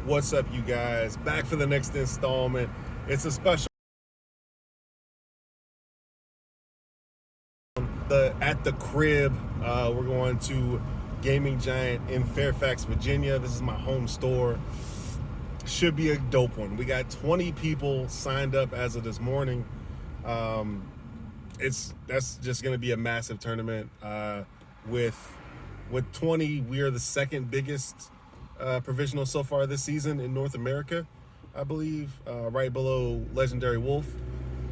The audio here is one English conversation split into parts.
What's up, you guys? Back for the next installment. It's a special at the crib. We're going to Gaming Giant in Fairfax, Virginia. This is my home store. Should be a dope one. We got 20 people signed up as of this morning. That's just going to be a massive tournament. With 20, we are the second biggest provisional so far this season in North America, I believe, right below Legendary Wolf.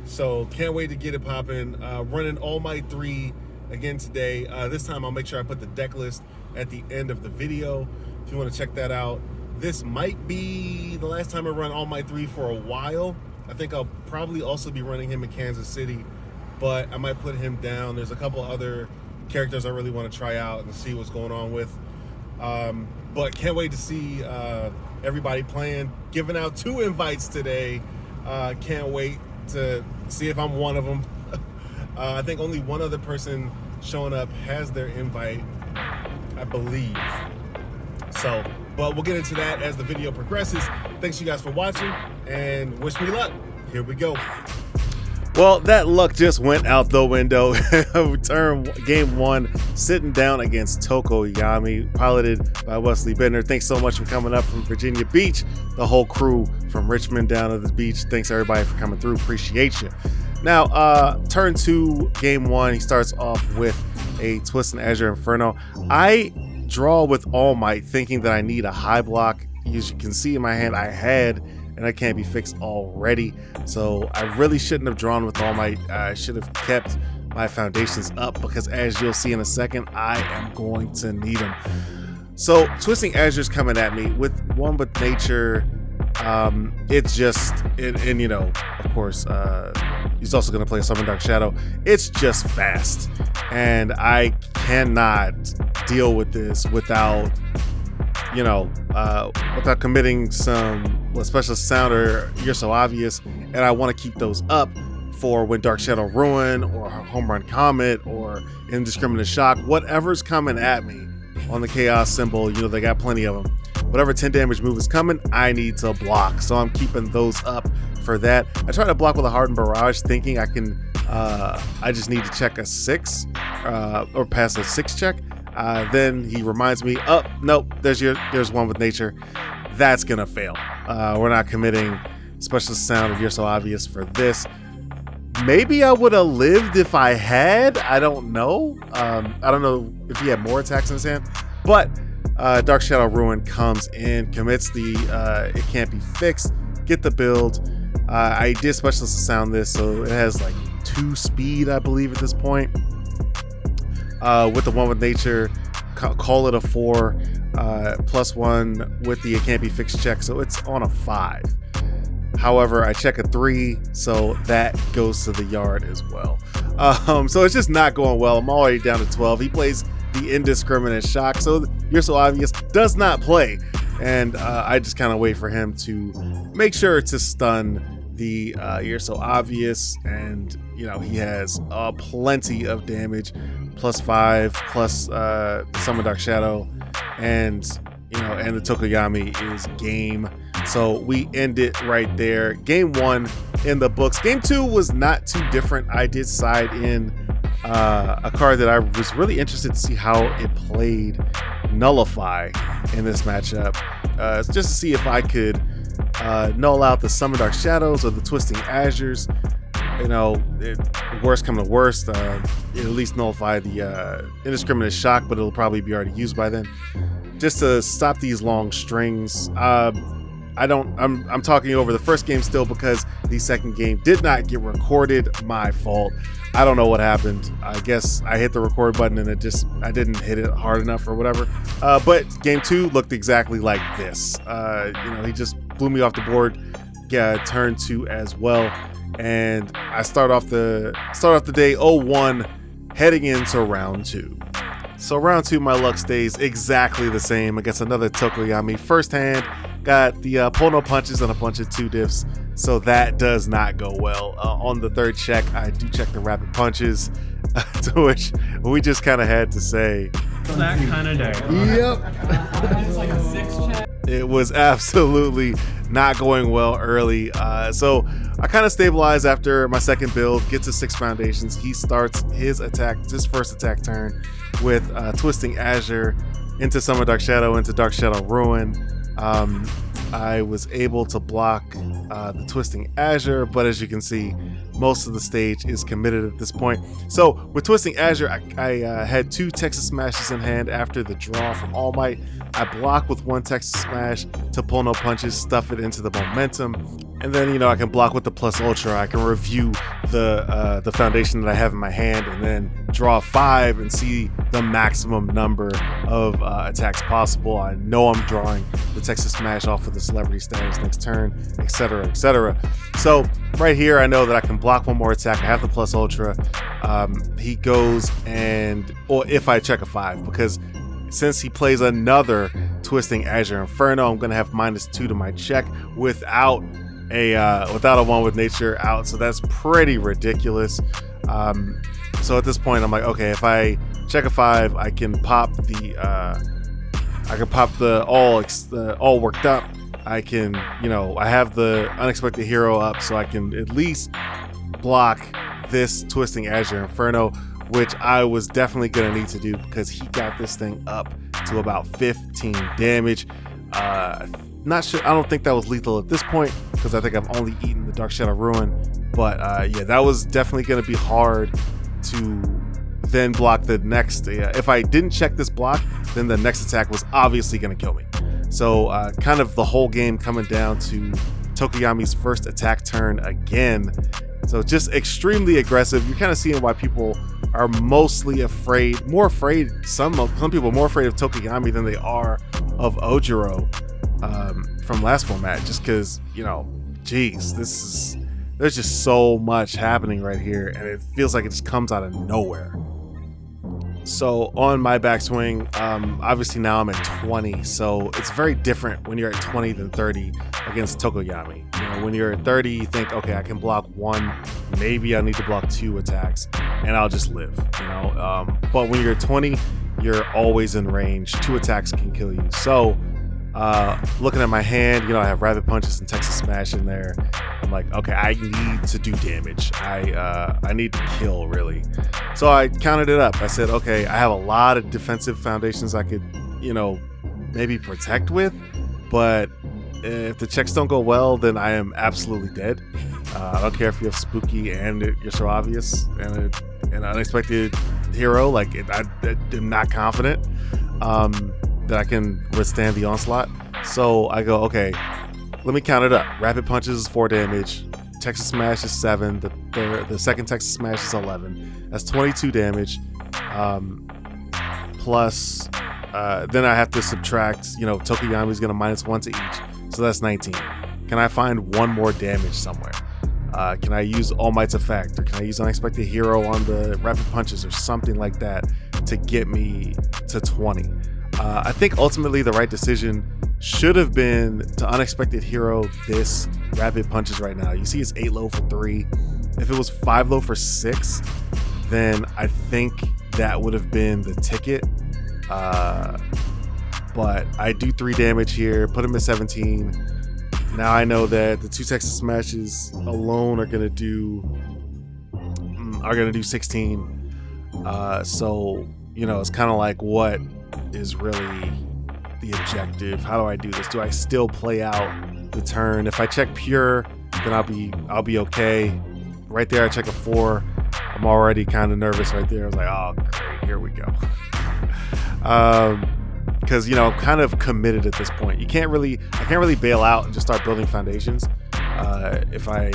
So can't wait to get it popping. Running All Might 3 again today. This time I'll make sure I put the deck list at the end of the video if you want to check that out. This might be the last time I run All Might 3 for a while. I think I'll probably also be running him in Kansas City, but I might put him down. There's a couple other characters I really want to try out and see what's going on with. But can't wait to see everybody playing. Giving out 2 invites today. Can't wait to see if I'm one of them. I think only one other person showing up has their invite, I believe. So, but we'll get into that as the video progresses. Thanks you guys for watching and wish me luck. Here we go. Well, that luck just went out the window. Turn game 1, sitting down against Tokoyami, piloted by Wesley Bender. Thanks so much for coming up from Virginia Beach. The whole crew from Richmond down to the beach. Thanks everybody for coming through. Appreciate you. Now, turn 2, game 1. He starts off with a Twist and Azure Inferno. I draw with All Might, thinking that I need a high block. As you can see in my hand, I had, and I can't be fixed already. So I really shouldn't have drawn with All Might. I should have kept my foundations up because, as you'll see in a second, I am going to need them. So Twisting Azure's coming at me with One with Nature. It's just, and you know, of course, he's also going to play Summon Dark Shadow. It's just fast, and I cannot deal with this without, you know, without committing some Special Sound or You're So Obvious, and I want to keep those up for when Dark Shadow Ruin or Home Run Comet or Indiscriminate Shock, whatever's coming at me on the Chaos symbol. You know, they got plenty of them. Whatever 10 damage move is coming, I need to block, so I'm keeping those up for that. I try to block with a Hardened Barrage, thinking I can, I just need to check a 6 or pass a 6 check. Then he reminds me, oh, nope, there's One with Nature. That's gonna fail. We're not committing Special Sound of You're So Obvious for this. Maybe I would have lived if I had. I don't know. I don't know if he had more attacks in his hand, but Dark Shadow Ruin comes in, commits the it can't be fixed, get the build. I did Special Sound this, so it has like 2 speed, I believe, at this point. With the One with Nature, call it a 4, +1 with the it can't be fixed check, so it's on a 5. However, I check a 3, so that goes to the yard as well. So it's just not going well. I'm already down to 12. He plays the Indiscriminate Shock, so You're So Obvious does not play, and I just kind of wait for him to make sure to stun the You're So Obvious, and you know, he has plenty of damage, +5 plus Summon Dark Shadow, and you know, and the Tokoyami is game. So we end it right there. Game 1 in the books. Game 2 was not too different. I did side in a card that I was really interested to see how it played, Nullify, in this matchup, just to see if I could null out the Summon Dark Shadows or the Twisting Azures. You know, worst come to worst, at least nullify the Indiscriminate Shock, but it'll probably be already used by then, just to stop these long strings. I'm talking over the first game still because the second game did not get recorded. My fault. I don't know what happened. I guess I hit the record button and I didn't hit it hard enough or whatever. But game 2 looked exactly like this. You know, he just blew me off the board. Yeah, turn 2 as well. And I start off the day 0-1, heading into round 2. So round 2, my luck stays exactly the same against another Tokoyami. First hand, got the pull no punches and a bunch of 2 diffs, so that does not go well. On the third check, I do check the rapid punches, to which we just kind of had to say, that kind of day. Yep. It's like a 6 check. It was absolutely not going well early. So I kind of stabilized after my second build, get to 6 foundations. He starts his first attack turn with Twisting Azure into Summon Dark Shadow, into Dark Shadow Ruin. I was able to block the Twisting Azure, but as you can see, most of the stage is committed at this point. So with Twisting Azure, I had 2 Texas Smashes in hand after the draw from All Might. I block with 1 Texas Smash to pull no punches, stuff it into the momentum, and then I can block with the Plus Ultra. I can review the foundation that I have in my hand, and then draw 5 and see the maximum number of attacks possible. I know I'm drawing the Texas Smash off of the Celebrity Status next turn, etc., etc. So right here, I know that I can block 1 more attack. I have the Plus Ultra. He goes or if I check a 5, because since he plays another Twisting Azure Inferno, I'm gonna have -2 to my check without a 1 with nature out. So that's pretty ridiculous. So at this point, I'm like, okay, if I check a 5, I can pop the all worked up. I can, I have the Unexpected Hero up, so I can at least block this Twisting Azure Inferno, which I was definitely gonna need to do because he got this thing up to about 15 damage. Not sure. I don't think that was lethal at this point because I think I've only eaten the Dark Shadow Ruin. But yeah, that was definitely gonna be hard to then block the next. If I didn't check this block, then the next attack was obviously gonna kill me. So kind of the whole game coming down to Tokoyami's first attack turn again. So just extremely aggressive. You're kind of seeing why people are mostly more afraid. Some people are more afraid of Tokoyami than they are of Ojiro from last format, just because, geez, there's just so much happening right here, and it feels like it just comes out of nowhere. So on my backswing, obviously now I'm at 20, so it's very different when you're at 20 than 30 against Tokoyami. When you're at 30, you think, okay, I can block 1, maybe I need to block 2 attacks, and I'll just live, But when you're at 20, you're always in range. 2 attacks can kill you. So looking at my hand, I have Rapid Punches and Texas Smash in there. I'm like, okay, I need to do damage. I need to kill, really. So I counted it up. I said, okay, I have a lot of defensive foundations I could, maybe protect with, but if the checks don't go well, then I am absolutely dead. I don't care if you have Spooky and you're so obvious and an Unexpected Hero. Like, I'm not confident that I can withstand the onslaught. So I go, okay, let me count it up. Rapid Punches is 4 damage. Texas Smash is 7. The second Texas Smash is 11. That's 22 damage. Plus, then I have to subtract, Tokoyami's going to -1 to each. So that's 19. Can I find 1 more damage somewhere? Can I use All Might's effect? Or can I use Unexpected Hero on the Rapid Punches or something like that to get me to 20? I think ultimately the right decision should have been to Unexpected Hero this Rapid Punches right now. You see it's 8 low for 3. If it was 5 low for 6, then I think that would have been the ticket. But I do 3 damage here, put him at 17. Now I know that the 2 Texas Smashes alone are gonna do 16. So it's kind of like, what is really the objective? How do I do this? Do I still play out the turn? If I check pure, then I'll be okay. Right there, I check a 4. I'm already kind of nervous right there. I was like, oh great, here we go. Because I'm kind of committed at this point. I can't really bail out and just start building foundations. If I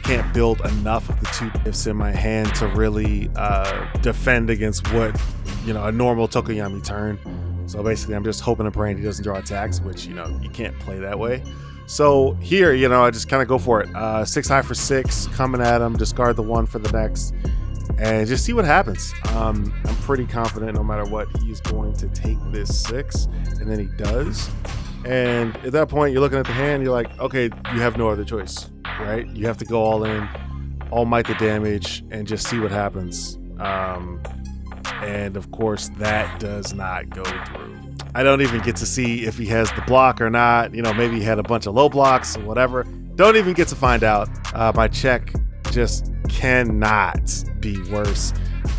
can't build enough of the 2 ifs in my hand to really defend against what a normal Tokoyami turn. So basically, I'm just hoping and praying he doesn't draw attacks, which you can't play that way. So here, I just kind of go for it. 6 high for 6, coming at him. Discard the 1 for the next, and just see what happens. I'm pretty confident no matter what, he's going to take this 6, and then he does. And at that point, you're looking at the hand, you're like, okay, you have no other choice, right? You have to go all in, All Might the damage, and just see what happens. And of course, that does not go through. I don't even get to see if he has the block or not. Maybe he had a bunch of low blocks or whatever. Don't even get to find out. My check just cannot be worse.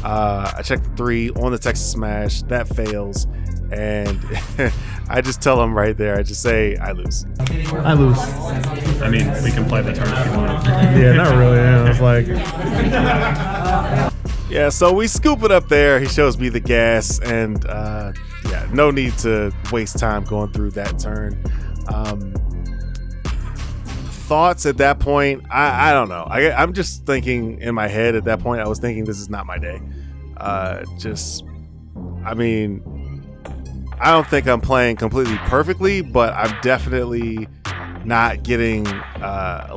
I checked the 3 on the Texas Smash. That fails. And I just tell him right there. I just say, I lose. I lose. I mean, we can play the turn if you want. Yeah, not really. I was like... Yeah, so we scoop it up there. He shows me the gas. And no need to waste time going through that turn. Thoughts at that point, I don't know. I'm just thinking in my head at that point, I was thinking this is not my day. I don't think I'm playing completely perfectly, but I'm definitely not getting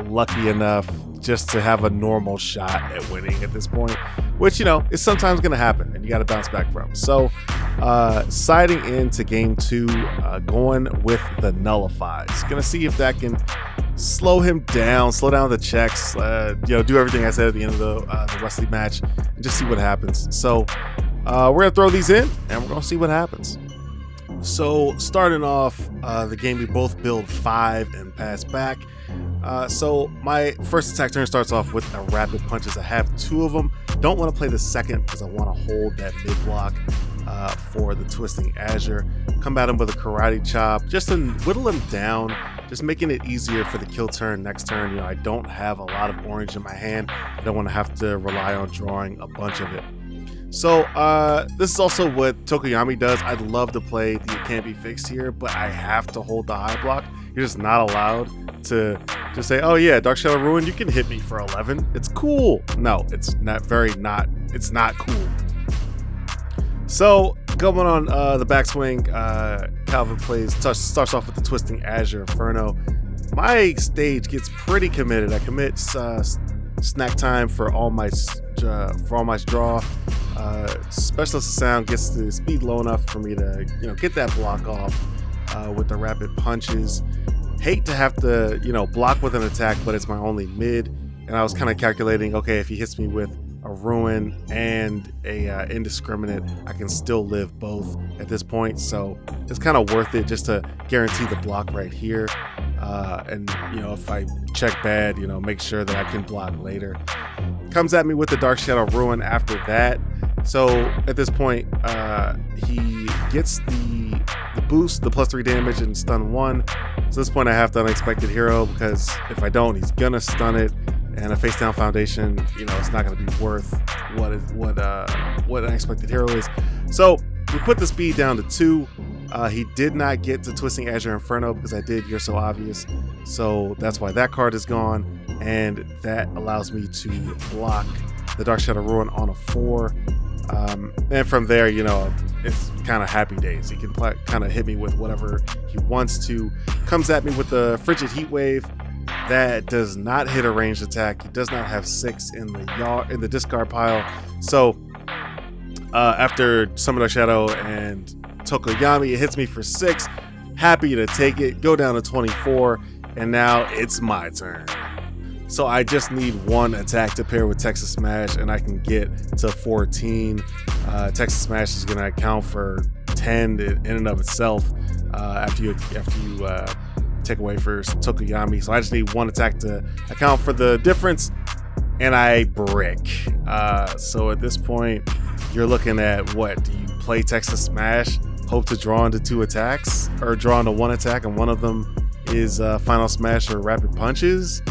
lucky enough just to have a normal shot at winning at this point, which, is sometimes going to happen and you got to bounce back from. So siding into game 2, going with the nullifies. Going to see if that can slow down the checks, do everything I said at the end of the Wesley match and just see what happens. So we're going to throw these in and we're going to see what happens. So starting off the game, we both build 5 and pass back. So my first attack turn starts off with a rapid punches. I have 2 of them. Don't want to play the second because I want to hold that mid block for the Twisting Azure. Come at him with a karate chop just to whittle him down, just making it easier for the kill turn next turn. I don't have a lot of orange in my hand. I don't want to have to rely on drawing a bunch of it. So this is also what Tokoyami does. I'd love to play the It Can't Be Fixed here, but I have to hold the high block. You're just not allowed to just say, oh yeah, Dark Shadow Ruin, you can hit me for 11. It's cool. No, it's it's not cool. So going on the backswing, Calvin starts off with the Twisting Azure Inferno. My stage gets pretty committed. I commit snack time for all my draw. Specialist of Sound gets the speed low enough for me to get that block off with the rapid punches. Hate to have to block with an attack, but it's my only mid, and I was kind of calculating, okay, if he hits me with a Ruin and a Indiscriminate, I can still live both at this point, so it's kind of worth it just to guarantee the block right here. And if I check bad, make sure that I can block later. Comes at me with the Dark Shadow Ruin after that. So at this point, he gets the boost, the +3 damage and stun 1. So at this point I have the Unexpected Hero, because if I don't, he's gonna stun it, and a face down foundation, it's not gonna be worth what Unexpected Hero is. So we put the speed down to 2. He did not get to Twisting Azure Inferno because I did You're So Obvious. So that's why that card is gone. And that allows me to block the Dark Shadow Ruin on a 4. And from there, it's kind of happy days. He can kind of hit me with whatever he wants to. Comes at me with the Frigid Heat Wave. That does not hit a ranged attack. He does not have 6 in the discard pile. So after Summon Dark Shadow and Tokoyami, it hits me for 6. Happy to take it, go down to 24, and now it's my turn. So I just need 1 attack to pair with Texas Smash, and I can get to 14. Texas Smash is going to account for 10 in and of itself after you take away for Tokoyami. So I just need 1 attack to account for the difference, and I brick. So at this point, you're looking at what? Do you play Texas Smash, hope to draw into 2 attacks, or draw into 1 attack, and one of them is Final Smash or Rapid Punches?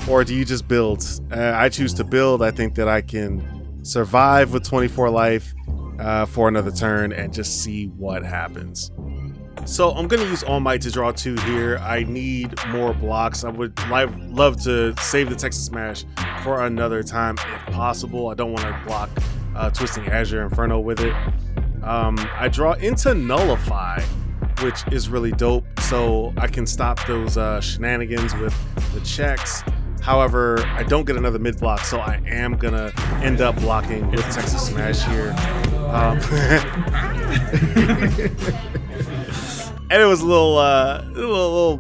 Or do you just build? I choose to build. I think that I can survive with 24 life for another turn and just see what happens. So I'm going to use All Might to draw 2 here. I need more blocks. I would love to save the Texas Smash for another time if possible. I don't want to block Twisting Azure Inferno with it. I draw into Nullify, which is really dope, so I can stop those shenanigans with the checks. However, I don't get another mid block, so I am gonna end up blocking with Texas Smash here. And it was a little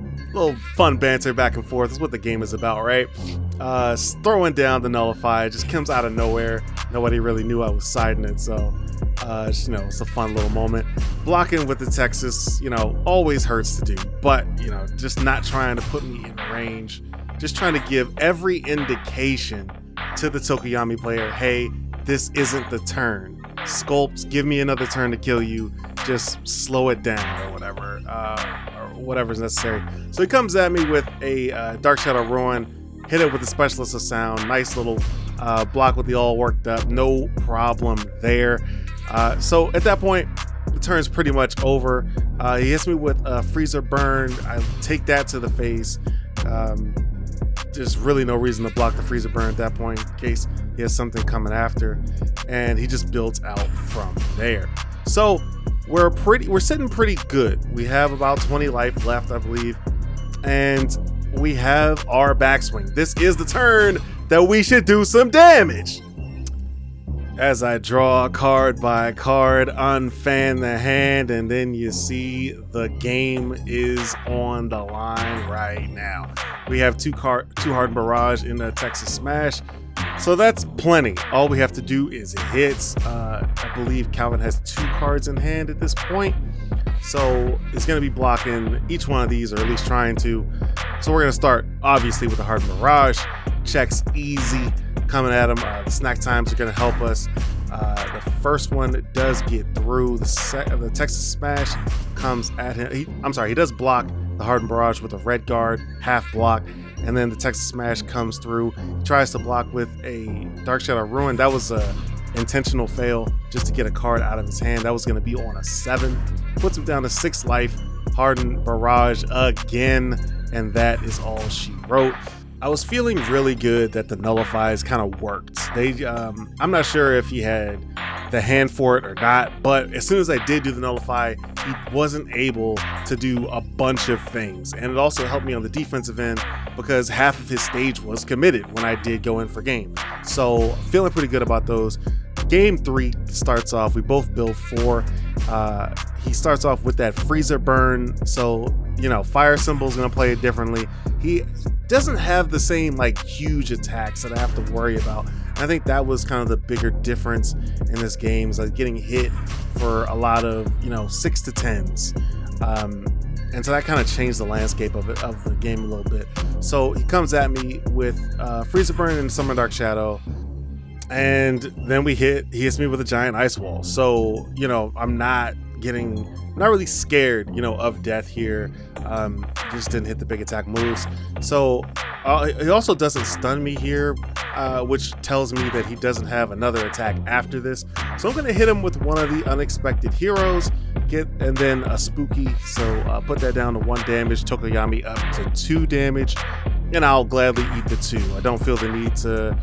fun banter back and forth. That's what the game is about, right? Throwing down the Nullify just comes out of nowhere. Nobody really knew I was siding it, so It's a fun little moment. Blocking with the Texas, always hurts to do, but just not trying to put me in range. Just trying to give every indication to the Tokoyami player, hey, this isn't the turn. Sculpt, give me another turn to kill you. Just slow it down or whatever's necessary. So he comes at me with a Dark Shadow Ruin, hit it with the Specialist of Sound. Nice little block with the all worked up. No problem there. So at that point, the turn's pretty much over. He hits me with a Freezer Burn. I take that to the face. There's really no reason to block the Freezer Burn at that point in case he has something coming after, and he just builds out from there. So we're sitting pretty good. We have about 20 life left, I believe, and we have our backswing. This is the turn that we should do some damage. As I draw card by card, unfan the hand, and then you see the game is on the line right now. We have two Hardened Barrage in the Texas Smash, so that's plenty. All we have to do is hits. I believe Calvin has 2 cards in hand at this point, so it's going to be blocking each one of these, or at least trying to. So we're going to start, obviously, with the Hardened Barrage. Checks easy. Coming at him. The snack times are going to help us. The first one does get through. The Texas Smash comes at him. He does block the Hardened Barrage with a red guard, half block, and then the Texas Smash comes through. He tries to block with a Dark Shadow Ruin. That was a intentional fail just to get a card out of his hand. That was going to be on a 7. Puts him down to 6 life. Hardened Barrage again, and that is all she wrote. I was feeling really good that the nullifies kind of worked. I'm not sure if he had the hand for it or not, but as soon as I did do the nullify, he wasn't able to do a bunch of things. And it also helped me on the defensive end because half of his stage was committed when I did go in for game. So feeling pretty good about those. Game 3 starts off, we both build 4. He starts off with that Freezer Burn, so fire symbol's gonna play it differently. He doesn't have the same huge attacks that I have to worry about. I think that was kind of the bigger difference in this game, is getting hit for a lot of 6 to 10s. And so that kind of changed the landscape of the game a little bit. So he comes at me with Freezer Burn and Summon Dark Shadow, and then he hits me with a giant ice wall. So I'm not really scared of death here. Just didn't hit the big attack moves. So he also doesn't stun me here, which tells me that he doesn't have another attack after this. So I'm gonna hit him with one of the Unexpected Heroes, and then a Spooky. So put that down to 1 damage, Tokoyami up to 2 damage, and I'll gladly eat the 2. I don't feel the need to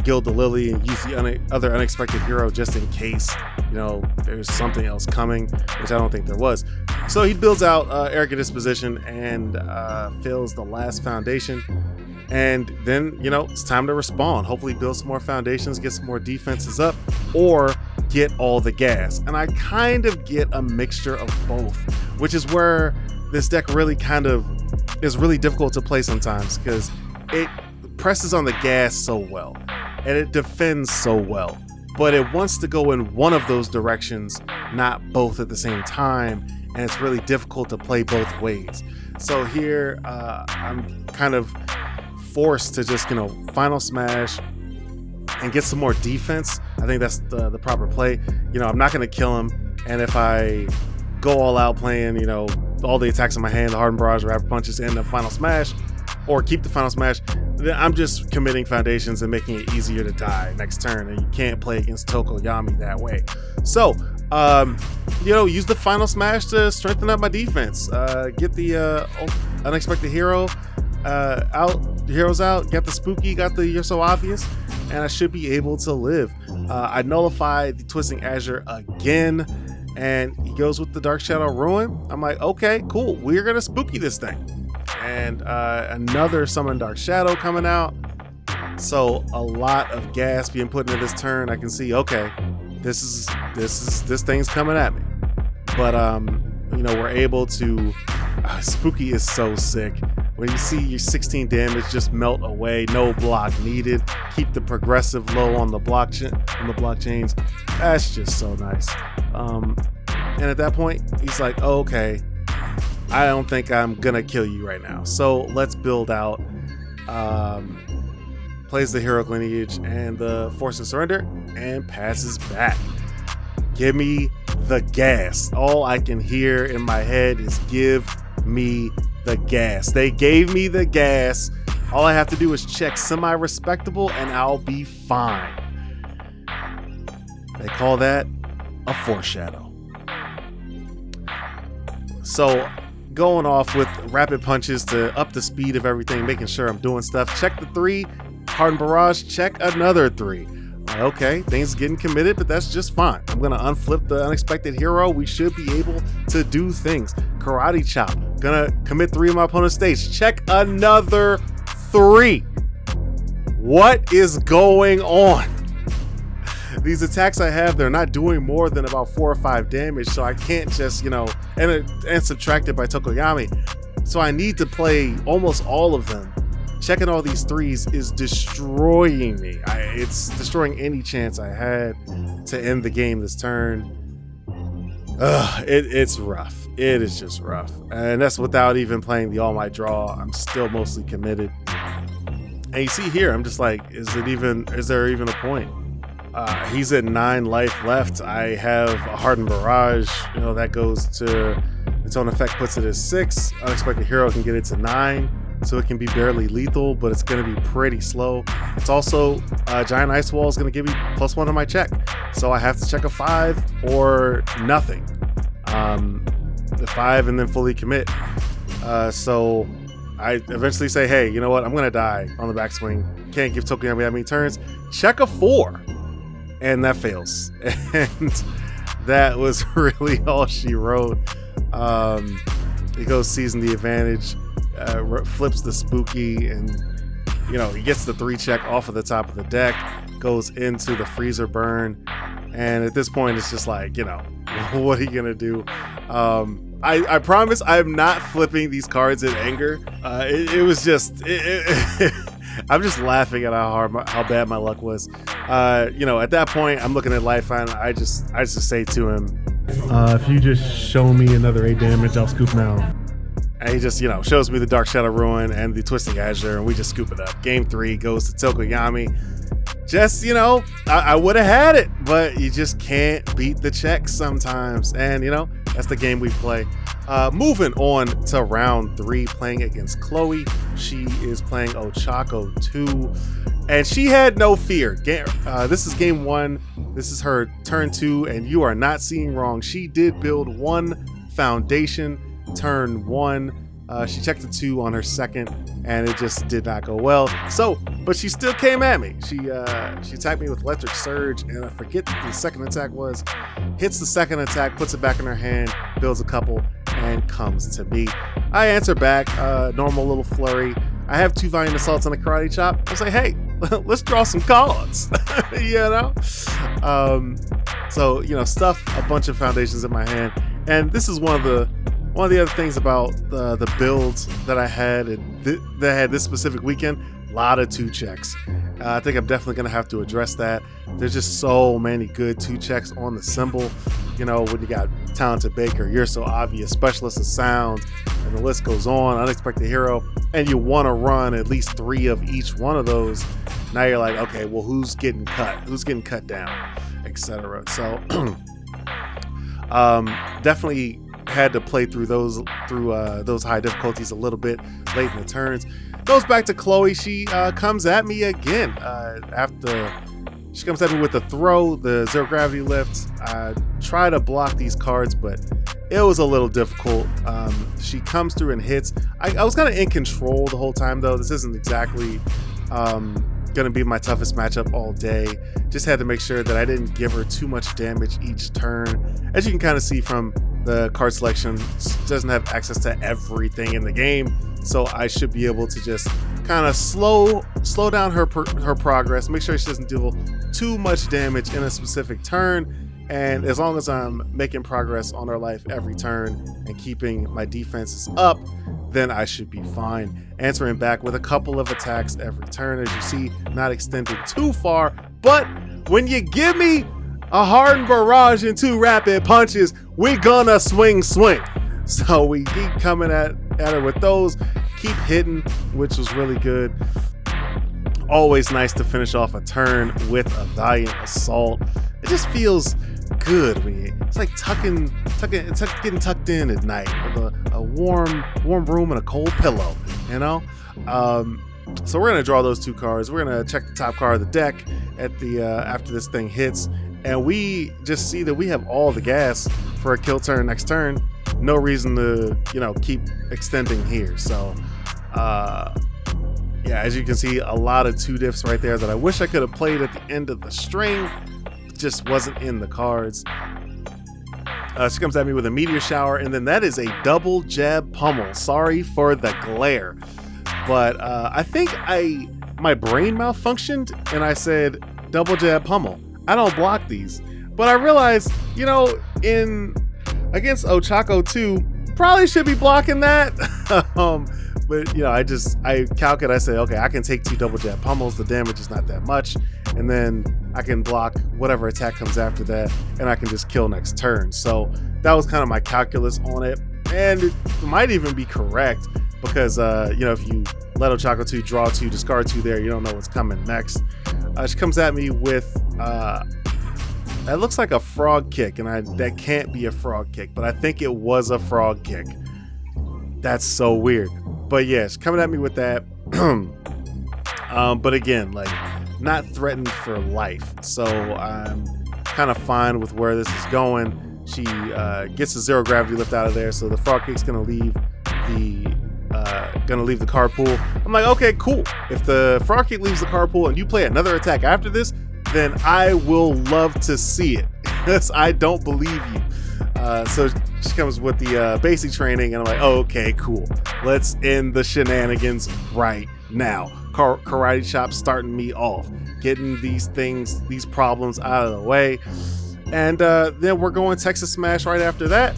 Gild the Lily and use the other Unexpected Hero just in case there's something else coming, which I don't think there was. So he builds out Arrogant Disposition and fills the last foundation, and then it's time to respawn. Hopefully build some more foundations, get some more defenses up, or get all the gas. And I kind of get a mixture of both, which is where this deck really kind of is really difficult to play sometimes, because it presses on the gas so well and it defends so well, but it wants to go in one of those directions, not both at the same time, and it's really difficult to play both ways. So here I'm kind of forced to just final smash and get some more defense. I think that's the proper play. I'm not going to kill him, and if I go all out playing all the attacks in my hand, the Hardened Barrage, Rapid Punches, and the final smash, or keep the final smash, then I'm just committing foundations and making it easier to die next turn, and you can't play against Tokoyami that way. So use the final smash to strengthen up my defense, get the Unexpected Hero heroes out, got the Spooky, got the You're So Obvious, and I should be able to live. I nullify the Twisting Azure again, and he goes with the Dark Shadow Ruin. I'm like, okay, cool, we're gonna Spooky this thing. And another Summon Dark Shadow coming out. So a lot of gas being put into this turn. I can see, okay, this thing's coming at me. But we're able to Spooky is so sick when you see your 16 damage just melt away, no block needed, keep the progressive low on the blockchains. That's just so nice. And at that point, he's like, oh, okay, I don't think I'm gonna kill you right now. So let's build out. Plays the heroic lineage and the force and surrender and passes back. Give me the gas. All I can hear in my head is give me the gas. They gave me the gas. All I have to do is check semi-respectable and I'll be fine. They call that a foreshadow. So going off with rapid punches to up the speed of everything, making sure I'm doing stuff. Check the 3, Hardened Barrage, check another 3. Okay, things getting committed, but that's just fine. I'm gonna unflip the unexpected hero. We should be able to do things. Karate chop, gonna commit 3 of my opponent's stage. Check another 3. What is going on? These attacks I have, they're not doing more than about 4 or 5 damage, so I can't just, and subtract it by Tokoyami. So I need to play almost all of them. Checking all these 3s is destroying me. It's destroying any chance I had to end the game this turn. It's rough. It is just rough. And that's without even playing the All Might draw. I'm still mostly committed. And you see here, I'm just like, is there even a point? He's at 9 life left. I have a Hardened Barrage. That goes to its own effect, puts it at 6. Unexpected Hero can get it to 9. So it can be barely lethal, but it's going to be pretty slow. It's also Giant Ice Wall is going to give me +1 on my check. So I have to check a 5 or nothing. The 5 and then fully commit. So I eventually say, hey, you know what? I'm going to die on the backswing. Can't give Tokoyami that many turns. Check a 4. And that fails. And that was really all she wrote. He goes Season the Advantage. Flips the Spooky, and he gets the 3 check off of the top of the deck, goes into the Freezer Burn, and at this point it's just like, what are you gonna do? I promise I'm not flipping these cards in anger. It was just I'm just laughing at how bad my luck was. At that point I'm looking at Lifeline. I just say to him, if you just show me another 8 damage, I'll scoop now. And he just, shows me the Dark Shadow Ruin and the Twisting Azure, and we just scoop it up. Game 3 goes to Tokoyami. Just, I would have had it, but you just can't beat the checks sometimes. And, that's the game we play. Moving on to round 3, playing against Chloe. She is playing Ochako 2, and she had no fear. This is game 1. This is her turn 2, and you are not seeing wrong. She did build 1 foundation. Turn 1, she checked a 2 on her second, and it just did not go well. But she still came at me. She attacked me with Electric Surge, and I forget what the second attack was. Hits the second attack, puts it back in her hand, builds a couple, and comes to me. I answer back, normal little flurry. I have 2 Valiant Assaults and a Karate Chop. I was like, hey, let's draw some cards, So, stuff a bunch of foundations in my hand, and this is one of the other things about the builds that I had that had this specific weekend. A lot of 2 checks. I think I'm definitely going to have to address that. There's just so many good 2 checks on the symbol. When you got Talented Baker, You're So Obvious, Specialist of Sound, and the list goes on, Unexpected Hero, and you want to run at least 3 of each one of those. Now you're like, okay, well, who's getting cut? Who's getting cut down? Etc. So definitely had to play through those high difficulties a little bit late in the turns. Goes back to Chloe. She comes at me again after she comes at me with the throw, the Zero Gravity Lift. I try to block these cards, but it was a little difficult. She comes through and hits. I was kind of in control the whole time, though. This isn't exactly going to be my toughest matchup all day. Just had to make sure that I didn't give her too much damage each turn. As you can kind of see from the card selection, doesn't have access to everything in the game, so I should be able to just kind of slow down her progress, make sure she doesn't deal too much damage in a specific turn, and as long as I'm making progress on her life every turn and keeping my defenses up, then I should be fine. Answering back with a couple of attacks every turn, as you see, not extended too far. But when you give me a hardened barrage and 2 rapid punches, we gonna swing. So we keep coming at her with those, keep hitting, which was really good. Always nice to finish off a turn with a Valiant Assault. It just feels good when it's like getting tucked in at night with a warm room and a cold pillow, you know. So we're gonna draw those 2 cards. We're gonna check the top card of the deck at the after this thing hits, and we just see that we have all the gas for a kill turn next turn. No reason to keep extending here. So yeah, as you can see, a lot of 2 diffs right there that I wish I could have played at the end of the string. Just wasn't in the cards. She comes at me with a Meteor Shower, and then that is a double jab pummel. Sorry for the glare, but I think my brain malfunctioned and I said double jab pummel. I don't block these, but I realized, against Ochako 2, probably should be blocking that. But I calculate. I say, okay, I can take 2 double jab pummels. The damage is not that much, and then I can block whatever attack comes after that, and I can just kill next turn. So that was kind of my calculus on it, and it might even be correct because if you let Ochako 2 draw 2, discard 2 there, you don't know what's coming next. She comes at me with that looks like a frog kick, and that can't be a frog kick, but I think it was a frog kick. That's so weird. But yeah, she's coming at me with that. But again, like, not threatened for life. So I'm kind of fine with where this is going. She gets a 0 gravity lift out of there, so the frog kick's gonna leave the card pool. I'm like, okay, cool. If the frog kick leaves the card pool and you play another attack after this, then I will love to see it. Because I don't believe you. So she comes with the basic training, and I'm like, oh, okay, cool. Let's end the shenanigans right now. Karate Chop starting me off, getting these problems out of the way. And then we're going Texas Smash right after that.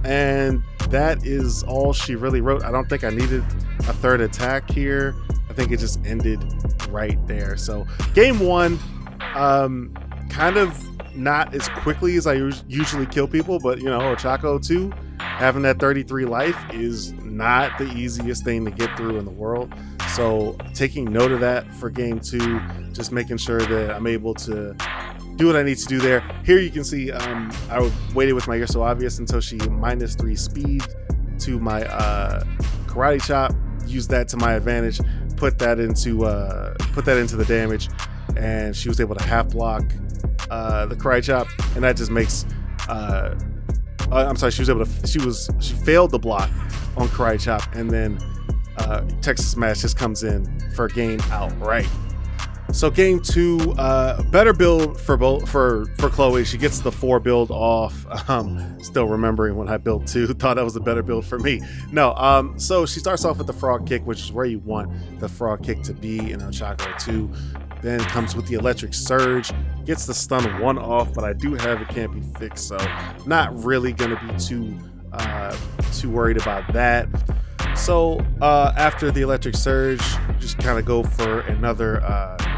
And that is all she really wrote. I don't think I needed a third attack here. I think it just ended right there. So game 1, kind of not as quickly as I usually kill people, but Ochako 2 having that 33 life is not the easiest thing to get through in the world. So taking note of that for game 2, just making sure that I'm able to do what I need to do there. Here you can see I waited with my You're So Obvious until she -3 speed to my Karate Chop, used that to my advantage, put that into the damage, and she was able to half block the Karate Chop, and that just makes she failed the block on Karate Chop, and then Texas Smash just comes in for game outright. So game 2, better build for Chloe. She gets the 4 build off. Still remembering when I built 2, thought that was a better build for me. No, so she starts off with the frog kick, which is where you want the frog kick to be in Ochako 2. Then comes with the electric surge, gets the stun 1 off, but I do have It Can't Be Fixed, so not really gonna be too worried about that. So after the electric surge, just kind of go for another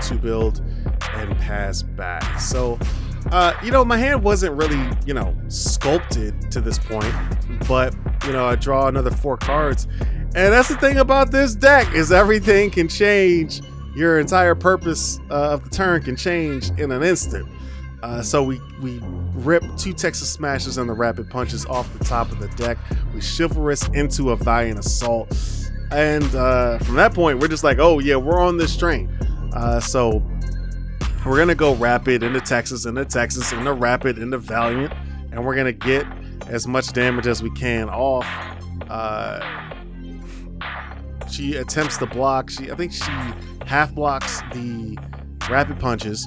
2 build and pass back. So my hand wasn't really sculpted to this point, but I draw another 4 cards, and that's the thing about this deck, is everything can change. Your entire purpose of the turn can change in an instant. So we rip 2 Texas Smashes and the Rapid Punches off the top of the deck. We Chivalrous into a Valiant Assault. And from that point, we're just like, oh yeah, we're on this train. So we're going to go Rapid into Texas, into Rapid, into Valiant. And we're going to get as much damage as we can off. She attempts to block. I think she half blocks the Rapid Punches,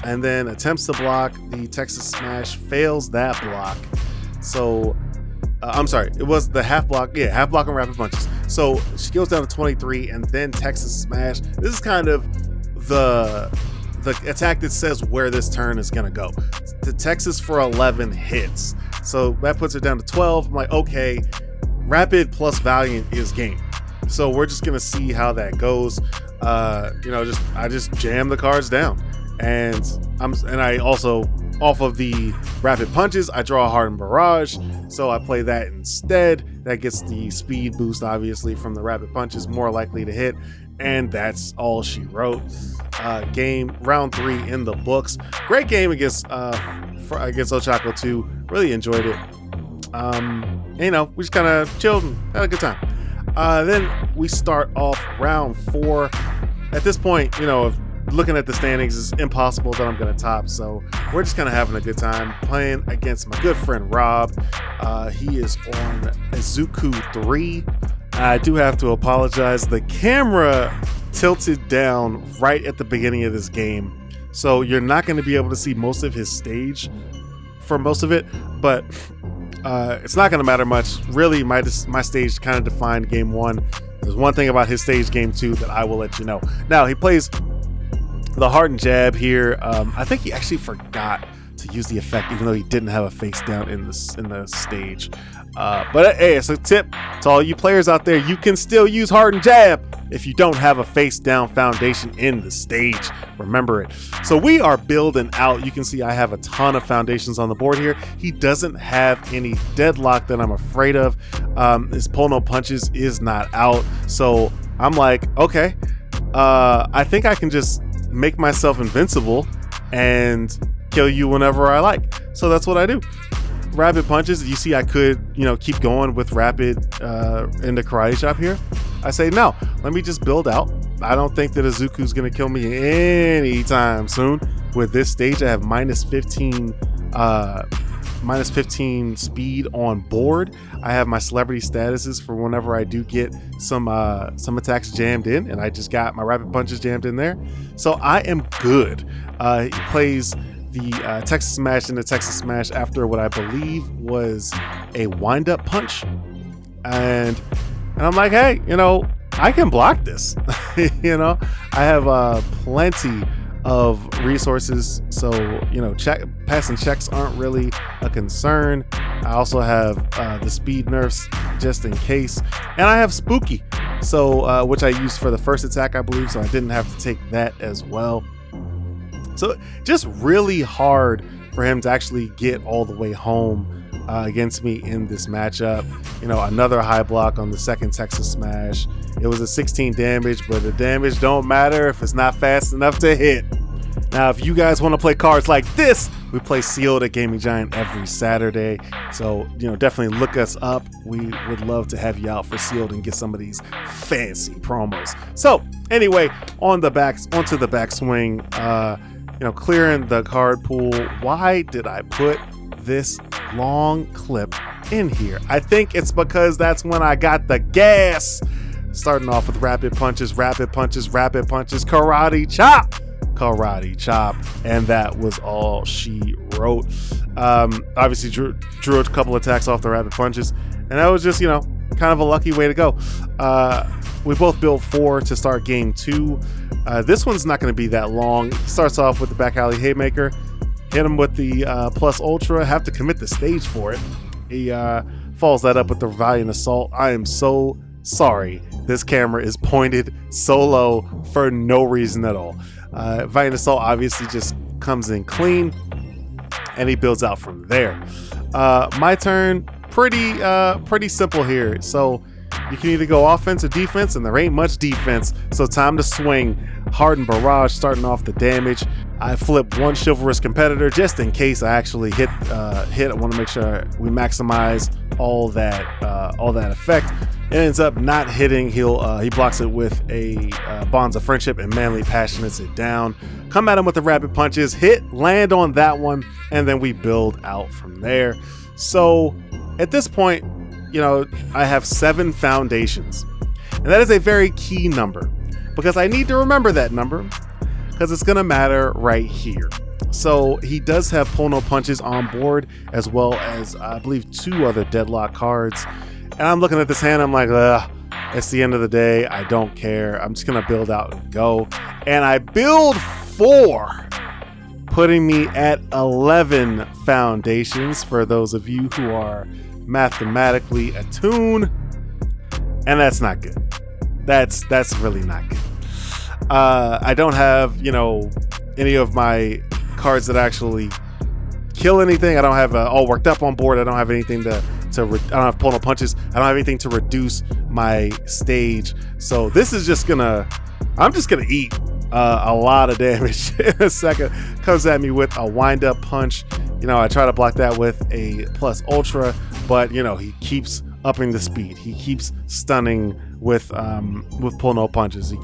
and then attempts to block the Texas Smash, fails that block. So I'm sorry, it was the half block. Yeah, half block on Rapid Punches. So she goes down to 23, and then Texas Smash. This is kind of the attack that says where this turn is gonna go. The Texas for 11 hits, so that puts her down to 12. I'm like, okay, Rapid plus Valiant is game. So we're just gonna see how that goes. I just jam the cards down, and I also, off of the Rapid Punches, I draw a Hardened Barrage, so I play that instead. That gets the speed boost, obviously, from the Rapid Punches, more likely to hit, and that's all she wrote. Game round 3 in the books. Great game against Ochako 2. Really enjoyed it. We just kind of chilled and had a good time. Then we start off round 4. At this point, looking at the standings is impossible that I'm going to top, so we're just kind of having a good time playing against my good friend Rob. He is on Izuku 3. I do have to apologize. The camera tilted down right at the beginning of this game, so you're not going to be able to see most of his stage for most of it, but it's not going to matter much. Really, my stage kind of defined game 1. There's one thing about his stage game 2 that I will let you know. Now, he plays the Hardened Jab here. I think he actually forgot to use the effect, even though he didn't have a face down in the stage. But hey, it's a tip to all you players out there. You can still use Hardened Jab if you don't have a face down foundation in the stage. Remember it. So we are building out. You can see I have a ton of foundations on the board here. He doesn't have any deadlock that I'm afraid of. His Pono Punches is not out. So I'm like, okay, I think I can just make myself invincible and kill you whenever I like. So that's what I do. Rapid Punches. You see I could keep going with Rapid into Karate Chop here. I say no, let me just build out. I don't think that Izuku's gonna kill me anytime soon. With this stage I have minus 15 speed on board. I have my celebrity statuses for whenever I do get some attacks jammed in, and I just got my Rapid Punches jammed in there, so I am good. He plays the Texas Smash into Texas Smash after what I believe was a wind-up punch, and I'm like, hey, I can block this. I have plenty of resources, so passing checks aren't really a concern. I also have the speed nerfs just in case, and I have Spooky, so which I used for the first attack, I believe, so I didn't have to take that as well. So just really hard for him to actually get all the way home against me in this matchup. Another high block on the second Texas Smash. It was a 16 damage, but the damage don't matter if it's not fast enough to hit. Now, if you guys want to play cards like this, we play Sealed at Gaming Giant every Saturday. So, definitely look us up. We would love to have you out for Sealed and get some of these fancy promos. So, anyway, onto the backswing. Clearing the card pool. Why did I put this long clip in here? I think it's because that's when I got the gas. Starting off with Rapid Punches, Rapid Punches, Rapid Punches, Karate Chop, Karate Chop, and that was all she wrote. Obviously drew a couple attacks off the Rapid Punches, and that was just kind of a lucky way to go. We both build 4 to start game 2. This one's not going to be that long. He starts off with the back alley haymaker, hit him with the plus ultra, have to commit the stage for it. He follows that up with the Valiant Assault. I am so sorry. This camera is pointed so low for no reason at all. Valiant Assault obviously just comes in clean, and he builds out from there. My turn, pretty simple here. So you can either go offense or defense, and there ain't much defense, so time to swing. Hardened Barrage starting off the damage. I flip one Chivalrous Competitor just in case I actually hit. I want to make sure we maximize all that effect. It ends up not hitting. He blocks it with a Bonds of Friendship and Manly Passionates it down. Come at him with the Rapid Punches, hit, land on that one, and then we build out from there. So at this point, I have 7 foundations, and that is a very key number because I need to remember that number because it's gonna matter right here. So he does have Pono Punches on board, as well as I believe 2 other deadlock cards. And I'm looking at this hand, I'm like, it's the end of the day, I don't care. I'm just gonna build out and go. And I build 4, putting me at 11 foundations for those of you who are mathematically attuned. and that's not good. That's really not good. I don't have, any of my cards that actually kill anything. I don't have all worked up on board. I don't have anything I don't have pull no punches. I don't have anything to reduce my stage. So this is I'm just gonna eat a lot of damage in a second. Comes at me with a wind up punch. I try to block that with a plus ultra, but he keeps upping the speed. He keeps stunning with pull no punches.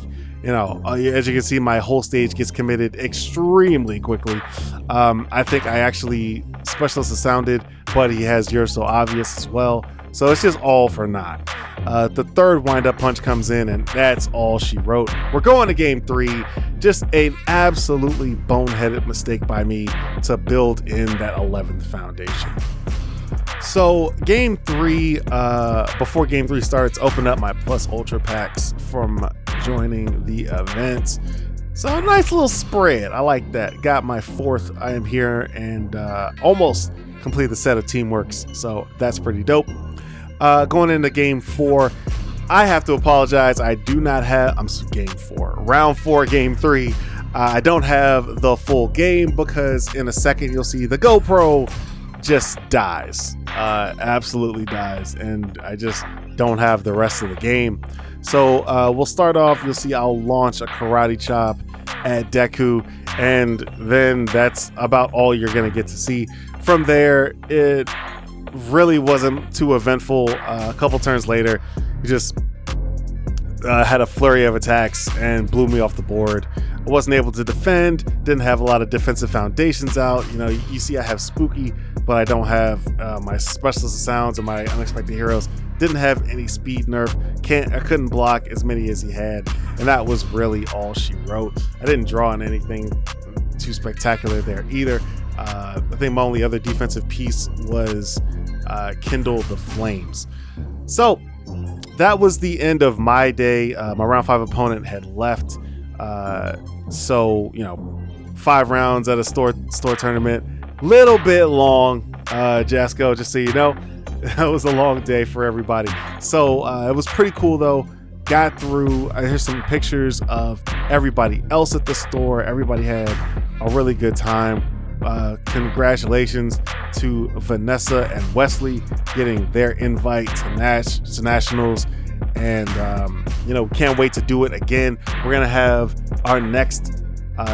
As you can see, my whole stage gets committed extremely quickly. I think I actually Specialist is sounded, but he has You're So Obvious as well. So it's just all for naught. The third wind-up punch comes in, and that's all she wrote. We're going to game 3. Just an absolutely boneheaded mistake by me to build in that 11th foundation. So game 3, before game 3 starts, open up my plus ultra packs from joining the event. So a nice little spread. I like that. Got my 4th. I am here and almost complete the set of Teamworks. So that's pretty dope. Going into game 4, I have to apologize. I do not have, game 4, round 4, game 3. I don't have the full game because in a second you'll see the GoPro just dies, absolutely dies, and I just don't have the rest of the game. So we'll start off. You'll see I'll launch a karate chop at Deku, and then that's about all you're gonna get to see. From there, it really wasn't too eventful. A couple turns later, he just had a flurry of attacks and blew me off the board. I wasn't able to defend, didn't have a lot of defensive foundations out. You see I have Spooky, but I don't have my Specialist Sounds or my Unexpected Heroes. Didn't have any speed nerf. I couldn't block as many as he had, and that was really all she wrote. I didn't draw on anything too spectacular there either. I think my only other defensive piece was Kindle the Flames. So that was the end of my day. My round 5 opponent had left. So 5 rounds at a store tournament, little bit long. Jasco, just so you know, that was a long day for everybody. So it was pretty cool though. Got through. Here's some pictures of everybody else at the store. Everybody had a really good time. Congratulations to Vanessa and Wesley getting their invite to nationals, and can't wait to do it again. We're gonna have our next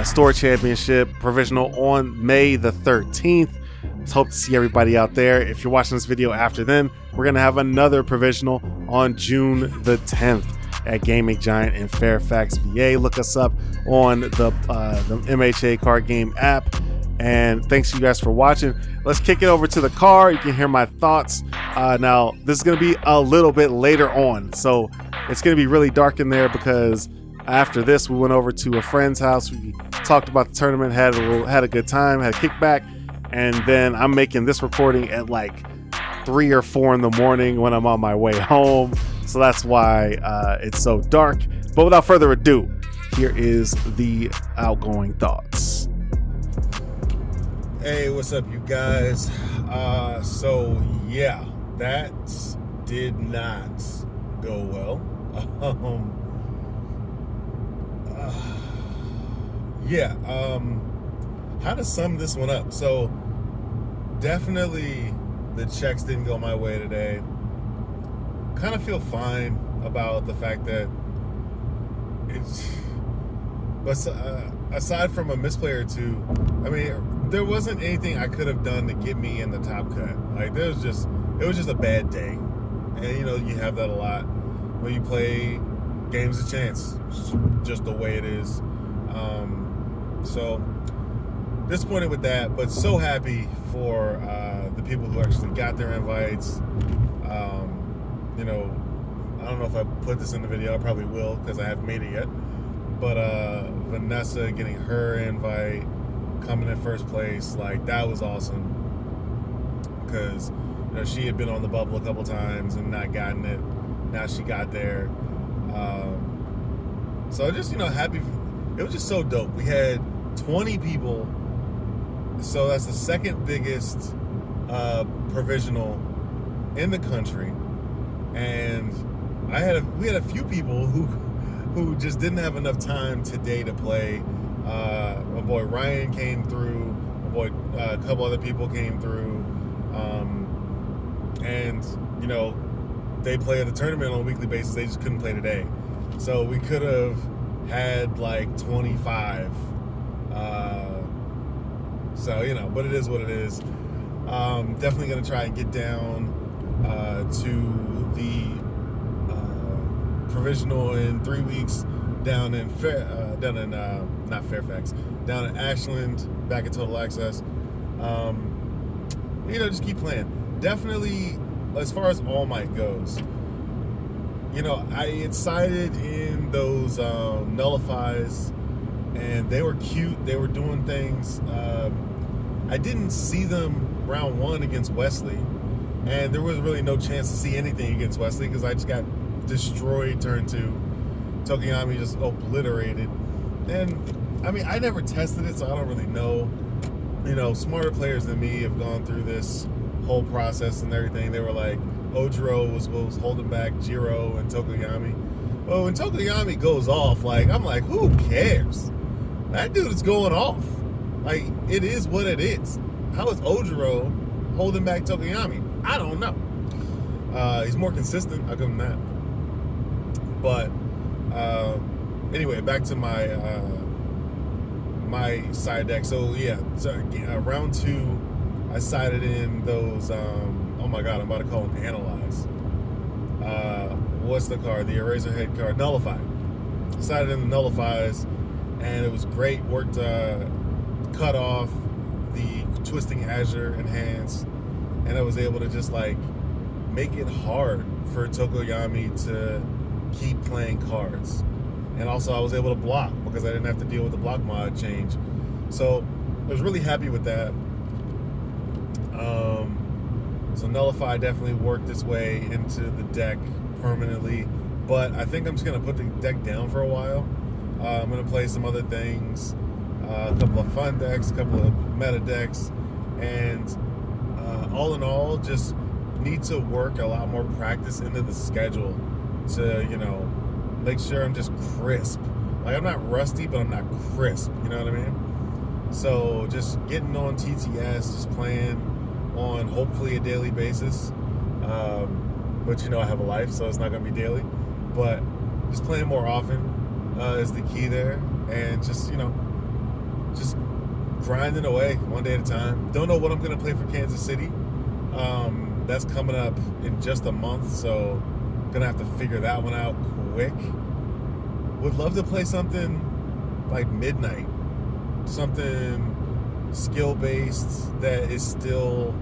store championship provisional on May the 13th. Let's hope to see everybody out there. If you're watching this video after then, we're gonna have another provisional on June the 10th at Gaming Giant in Fairfax, VA. Look us up on the MHA card game app. And thanks to you guys for watching. Let's kick it over to the car. You can hear my thoughts. Now, this is going to be a little bit later on. So it's going to be really dark in there because after this, we went over to a friend's house. We talked about the tournament, had a good time, had a kickback. And then I'm making this recording at like 3 or 4 in the morning when I'm on my way home. So that's why it's so dark. But without further ado, here is the outgoing thoughts. Hey, what's up, you guys? So yeah, that did not go well. How to sum this one up? So definitely the checks didn't go my way today. Kind of feel fine about the fact that but aside from a misplay or two, I mean, there wasn't anything I could have done to get me in the top cut. Like it was just a bad day, and you have that a lot when you play games of chance. It's just the way it is. So disappointed with that, but so happy for the people who actually got their invites. I don't know if I put this in the video. I probably will because I haven't made it yet. But Vanessa getting her invite, coming in first place, like that was awesome. Because she had been on the bubble a couple times and not gotten it. Now she got there. So just happy. It was just so dope. We had 20 people. So that's the second biggest provisional in the country, and we had a few people who just didn't have enough time today to play. My boy Ryan came through. My boy, a couple other people came through, and you know, they play at the tournament on a weekly basis. They just couldn't play today, so we could have had like 25. So you know, but it is what it is. Definitely gonna try and get down to the provisional in 3 weeks down in not Fairfax, down in Ashland, back at Total Access. You know, just keep playing. Definitely, as far as All Might goes, you know, I incited in those nullifies, and they were cute. They were doing things. I didn't see them round one against Wesley, and there was really no chance to see anything against Wesley because I just got destroyed turn two. Tokoyami just obliterated. And I mean, I never tested it, so I don't really know. You know, smarter players than me have gone through this whole process and everything. They were like, Ojiro was holding back Jiro and Tokoyami. Well, when Tokoyami goes off, like, I'm like, who cares? That dude is going off. Like, it is what it is. How is Ojiro holding back Tokoyami? I don't know. He's more consistent, I'll give him that. But anyway, back to my my side deck. So yeah, round two, I sided in those. Oh my God, I'm about to call them Analyze. What's the card? The Eraserhead card, Nullify. Sided in the Nullifies, and it was great. Worked cut off the Twisting Azure Enhance, and I was able to just like make it hard for Tokoyami to keep playing cards. And also I was able to block because I didn't have to deal with the block mod change. So I was really happy with that. So Nullify definitely worked its way into the deck permanently, but I think I'm just gonna put the deck down for a while. I'm gonna play some other things, a couple of fun decks, a couple of meta decks, and all in all, just need to work a lot more practice into the schedule to, you know, make sure I'm just crisp. Like, I'm not rusty, but I'm not crisp, you know what I mean? So just getting on TTS, just playing on hopefully a daily basis. But you know, I have a life, so it's not gonna be daily. But just playing more often is the key there, and just, you know, just grinding away one day at a time. Don't know what I'm gonna play for Kansas City. That's coming up in just a month, so gonna have to figure that one out quick. Would love to play something like Midnight, something skill-based that is still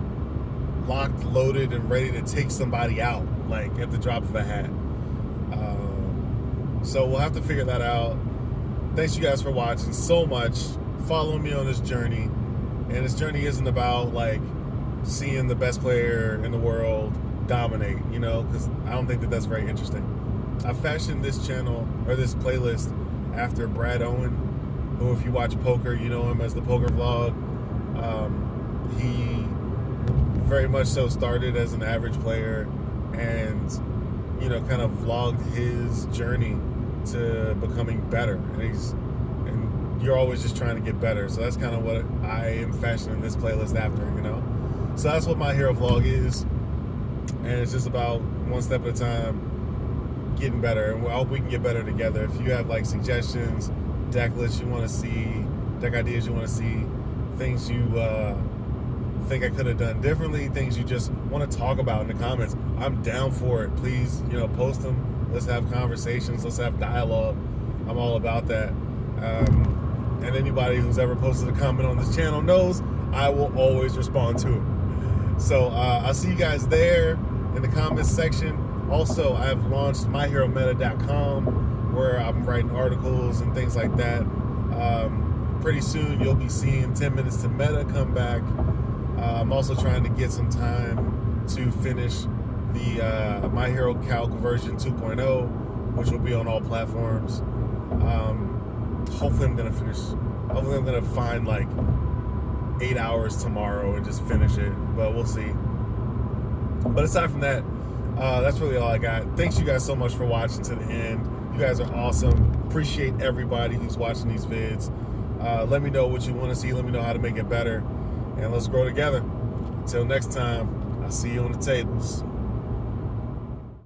locked, loaded, and ready to take somebody out, like at the drop of a hat. So we'll have to figure that out. Thanks you guys for watching so much. Follow me on this journey. And this journey isn't about like seeing the best player in the world dominate, you know, because I don't think that that's very interesting. I fashioned this channel, or this playlist, after Brad Owen, who, if you watch poker, you know him as the Poker Vlog. He very much so started as an average player and, you know, kind of vlogged his journey to becoming better. And you're always just trying to get better. So that's kind of what I am fashioning this playlist after, you know. So that's what my hero vlog is. And it's just about one step at a time, getting better. And I hope we can get better together. If you have like suggestions, deck lists you want to see, deck ideas you want to see, things you think I could have done differently, things you just want to talk about in the comments, I'm down for it. Please, you know, post them. Let's have conversations. Let's have dialogue. I'm all about that. And anybody who's ever posted a comment on this channel knows I will always respond to it. So I'll see you guys there in the comments section. Also, I've launched myherometa.com, where I'm writing articles and things like that. Pretty soon you'll be seeing 10 Minutes to Meta come back. I'm also trying to get some time to finish the My Hero Calc version 2.0, which will be on all platforms. Hopefully I'm gonna finish. Hopefully I'm gonna find like 8 hours tomorrow and just finish it, but we'll see. But aside from that, That's really all I got. Thanks you guys so much for watching to the end. You guys are awesome. Appreciate everybody who's watching these vids. Let me know what you want to see. Let me know how to make it better. And let's grow together. Until next time, I'll see you on the tables.